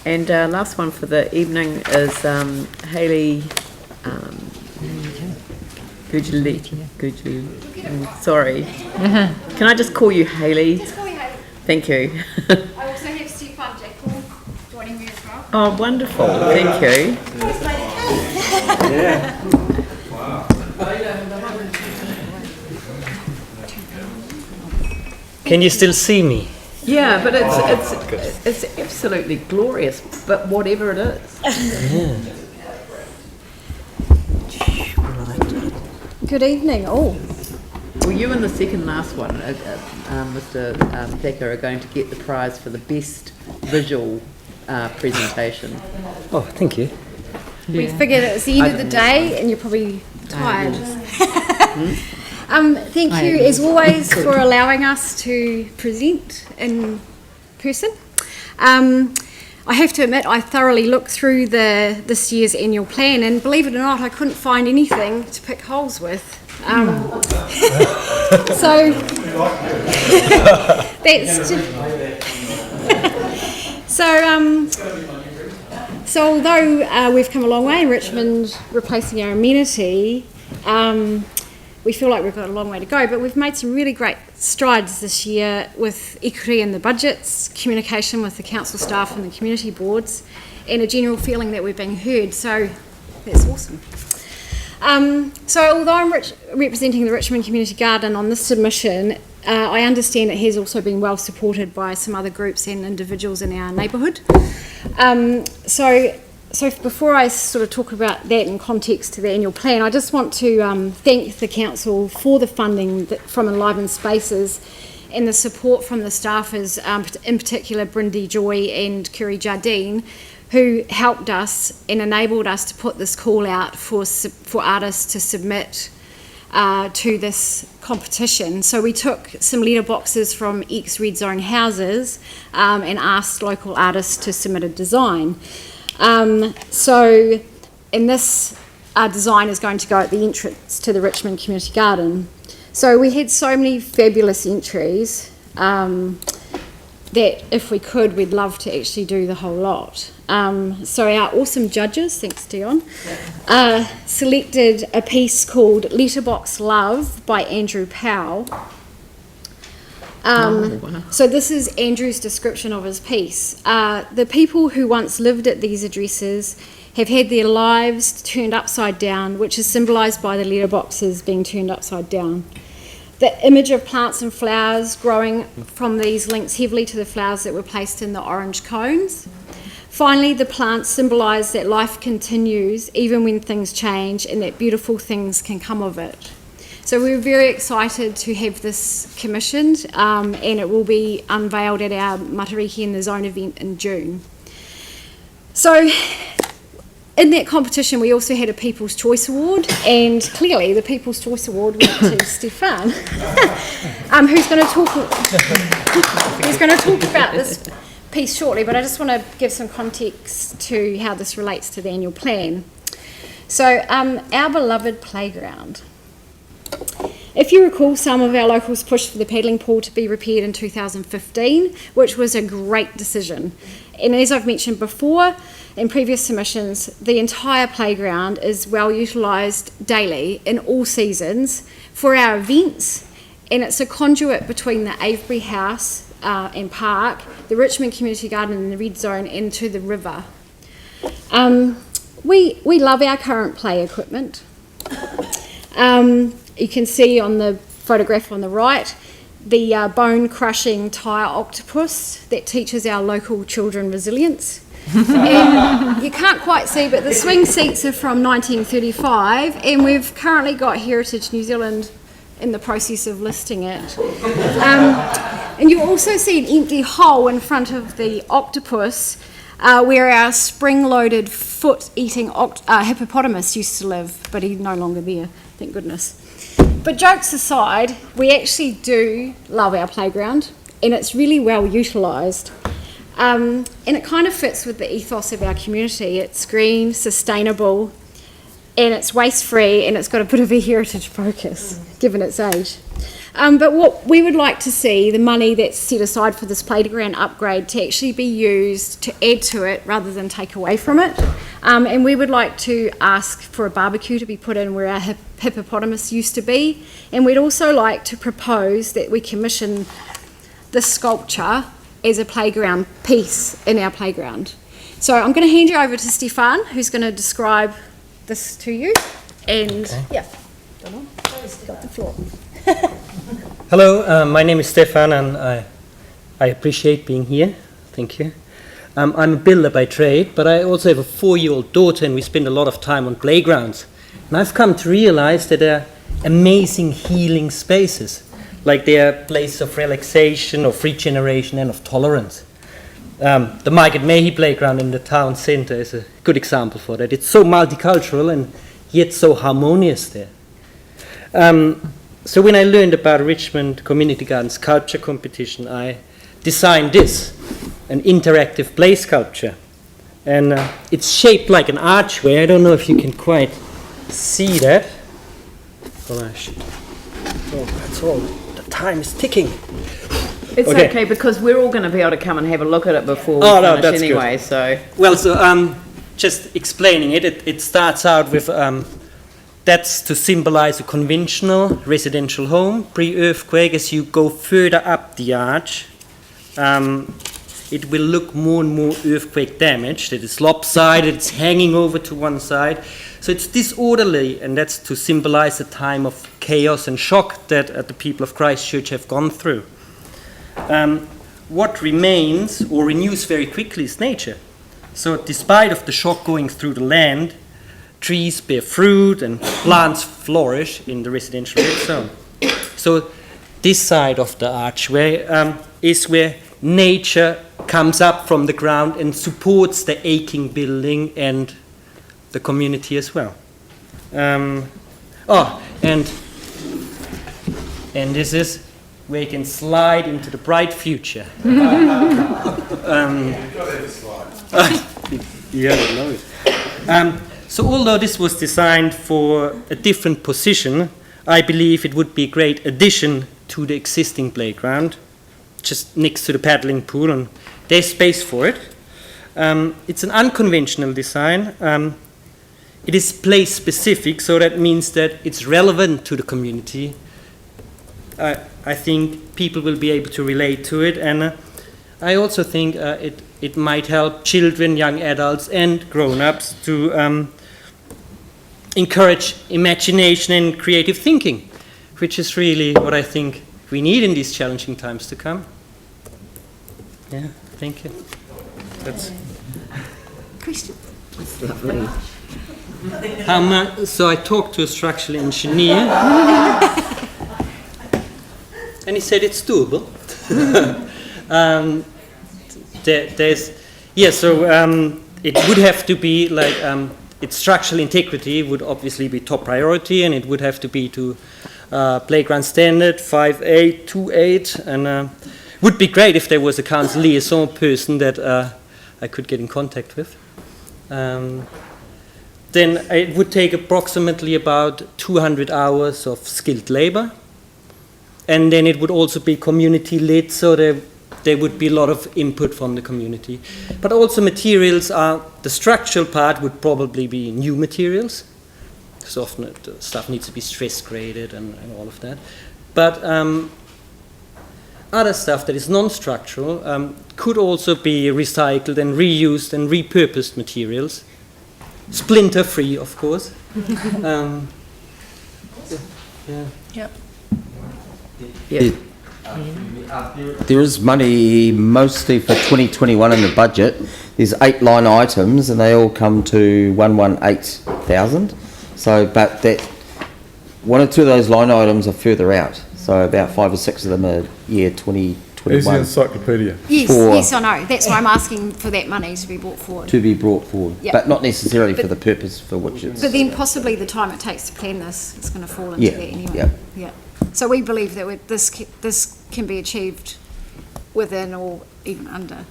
And last one for the evening is Hayley Guglietta. Sorry. Can I just call you Hayley? Just call me Hayley. Thank you. I also have Stefan Jackal joining me as well. Oh, wonderful. Thank you. Yeah. Can you still see me? Yeah, but it's absolutely glorious, but whatever it is. Yeah. Good evening, all. Well, you and the second last one, Mr. Thacker, are going to get the prize for the best visual presentation. Oh, thank you. We figured it was the end of the day and you're probably tired. Thank you, as always, for allowing us to present in person. I have to admit, I thoroughly looked through this year's annual plan, and believe it or not, I couldn't find anything to pick holes with. So that's so although we've come a long way in Richmond replacing our amenity, we feel like we've got a long way to go, but we've made some really great strides this year with equity in the budgets, communication with the council staff and the community boards, and a general feeling that we're being heard, so that's awesome. So although I'm representing the Richmond Community Garden on this submission, I understand it has also been well supported by some other groups and individuals in our neighbourhood. So before I sort of talk about that in context to the annual plan, I just want to thank the council for the funding from Enlivened Spaces and the support from the staffers, in particular Brindy Joy and Curie Jardine, who helped us and enabled us to put this call out for artists to submit to this competition. So we took some letterboxes from ex-Red Zone houses and asked local artists to submit a design. So this design is going to go at the entrance to the Richmond Community Garden. So we had so many fabulous entries that if we could, we'd love to actually do the whole lot. So our awesome judges, thanks Dion, selected a piece called Letterbox Love by Andrew Powell. So this is Andrew's description of his piece. The people who once lived at these addresses have had their lives turned upside down, which is symbolised by the letterboxes being turned upside down. The image of plants and flowers growing from these links heavily to the flowers that were placed in the orange cones. Finally, the plants symbolise that life continues even when things change and that beautiful things can come of it. So we were very excited to have this commissioned, and it will be unveiled at our Matariki in the Zone event in June. So in that competition, we also had a People's Choice Award, and clearly the People's Choice Award went to Stefan, who's going to talk about this piece shortly, but I just want to give some context to how this relates to the annual plan. So our beloved playground. If you recall, some of our locals pushed for the paddling pool to be repaired in 2015, which was a great decision. And as I've mentioned before in previous submissions, the entire playground is well utilised daily in all seasons for our events, and it's a conduit between the Avebury House and Park, the Richmond Community Garden and the Red Zone, into the river. We love our current play equipment. You can see on the photograph on the right the bone-crushing tire octopus that teaches our local children resilience. And you can't quite see, but the swing seats are from 1935, and we've currently got Heritage New Zealand in the process of listing it. And you also see an empty hole in front of the octopus where our spring-loaded foot-eating hippopotamus used to live, but he's no longer there, thank goodness. But jokes aside, we actually do love our playground, and it's really well utilised. And it kind of fits with the ethos of our community. It's green, sustainable, and it's waste-free, and it's got a bit of a heritage focus, given its age. But what we would like to see, the money that's set aside for this playground upgrade, to actually be used to add to it rather than take away from it. And we would like to ask for a barbecue to be put in where our hippopotamus used to be. And we'd also like to propose that we commission this sculpture as a playground piece in our playground. So I'm going to hand you over to Stefan, who's going to describe this to you. And yeah, got the floor. Hello, my name is Stefan, and I appreciate being here. Thank you. I'm a builder by trade, but I also have a 4-year-old daughter, and we spend a lot of time on playgrounds. And I've come to realize that there are amazing healing spaces, like they are places of relaxation, of regeneration, and of tolerance. The Margaret Mayhew playground in the town centre is a good example for that. It's so multicultural and yet so harmonious there. So when I learned about Richmond Community Garden Sculpture Competition, I designed this, an interactive play sculpture. And it's shaped like an archway. I don't know if you can quite see that. Oh, that's all. The time is ticking. It's okay, because we're all going to be able to come and have a look at it before we finish that's anyway. good. So well, so just explaining it, it starts out with that's to symbolize a conventional residential home pre-earthquake. As you go further up the arch, it will look more and more earthquake damaged. It is lopsided, it's hanging over to one side. So it's disorderly, and that's to symbolize the time of chaos and shock that the people of Christchurch have gone through. What remains or renews very quickly is nature. So despite of the shock going through the land, trees bear fruit and plants flourish in the residential red zone. So this side of the archway is where nature comes up from the ground and supports the aching building and the community as well. And this is where you can slide into the bright future. So although this was designed for a different position, I believe it would be a great addition to the existing playground, just next to the paddling pool, and there's space for it. It's an unconventional design. It is place specific, so that means that it's relevant to the community. I think people will be able to relate to it, and I also think it might help children, young adults, and grown-ups to encourage imagination and creative thinking, which is really what I think we need in these challenging times to come. Yeah, thank you. That's Christian. that's lovely. so I talked to a structural engineer, and he said it's doable. It would have to be like its structural integrity would obviously be top priority, and it would have to be to playground standard 5828, and would be great if there was a council liaison person that I could get in contact with. Then it would take approximately about 200 hours of skilled labor, and then it would also be community led, so there would be a lot of input from the community. But also materials the structural part would probably be new materials, because often the stuff needs to be stress graded and all of that. But other stuff that is non-structural could also be recycled and reused and repurposed materials, splinter free, of course. There is money mostly for 2021 in the budget. There's 8 line items and they all come to 118,000. So, but that 1 or 2 of those line items are further out. So about 5 or 6 of them are year 2021. Where's the encyclopedia? Yes, I know. That's why I'm asking for that money to be brought forward. To be brought forward, Yep. but not necessarily for the purpose for which it's. But then possibly the time it takes to plan this, it's going to fall into that anyway. Yeah. So we believe that this can be achieved within or even under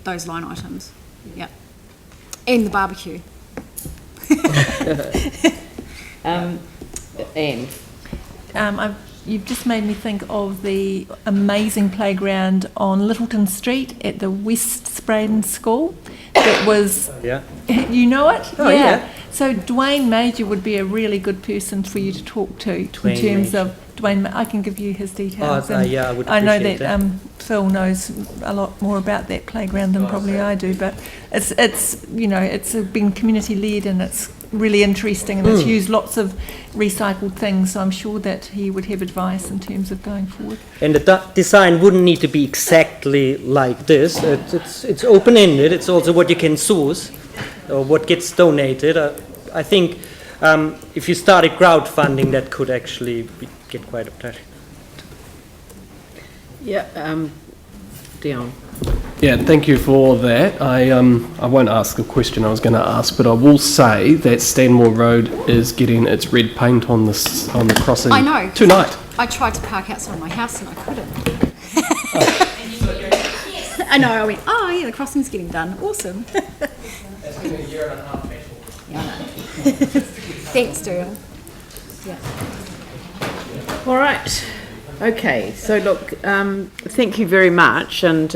those line items. Yeah. And the barbecue. And you've just made me think of the amazing playground on Littleton Street at the West Spraden School. That was, Yeah. you know it? Oh, yeah. So Dwayne Major would be a really good person for you to talk to in Dwayne terms Major. of Dwayne. I can give you his details. Oh, yeah, I would I know appreciate that, that. Phil knows a lot more about that playground than probably I do, but it's you know, it's been community led and it's really interesting and it's used lots of recycled things, so I'm sure that he would have advice in terms of going forward. And the design wouldn't need to be exactly like this. It's open-ended. It's also what you can source or what gets donated. I think if you started crowdfunding, that could actually get quite attractive. Yeah, Dion. Yeah, thank you for that. I won't ask the question I was going to ask, but I will say that Stanmore Road is getting its red paint on the crossing I know. tonight. I tried to park outside my house and I couldn't. I know, I went, oh yeah, the crossing's getting done. Awesome. It's been a year and a half. Yeah, I know. Thanks, Daryl. All right. Okay, so look, thank you very much, and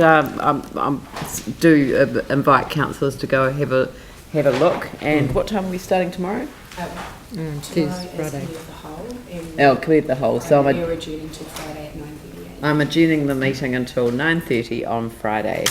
do invite councillors to go have a look. And what time are we starting tomorrow? Tuesday, Friday. the whole. Oh, clear the whole. So You're adjourning to Friday at 9:30. I'm adjourning the meeting until 9:30 on Friday.